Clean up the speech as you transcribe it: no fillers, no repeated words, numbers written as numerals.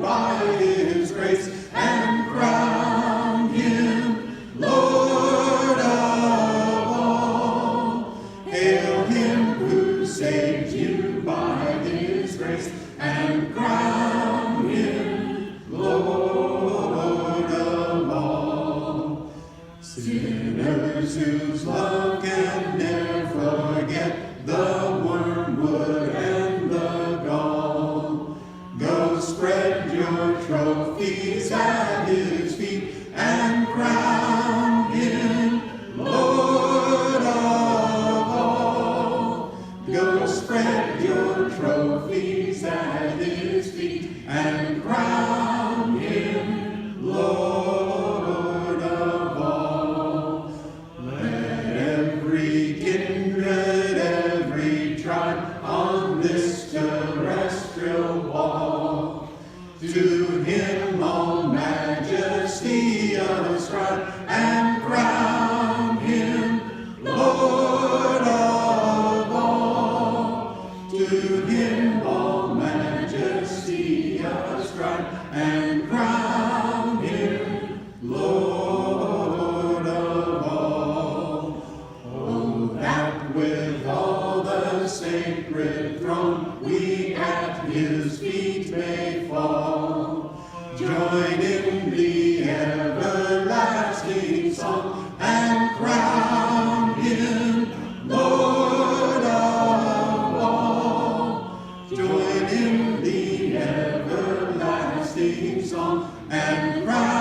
by his grace, and crown him Lord of all. Hail him who saved you by his grace, and crown him Lord of all. Sinners whose love can never forget the wormwood and the gall, go spread your trophies at his feet, and crown him Lord of all. Go spread your trophies at his feet, and crown him Lord of all. Let every kindred, every tribe on this terrestrial wall, to him all majesty ascribe, and crown him Lord of all. To him all majesty ascribe, and crown him Lord of all. Oh, that with all the sacred throne we at his feet may fall, join in the everlasting song, and crown him Lord of all. Join in the everlasting song, and crown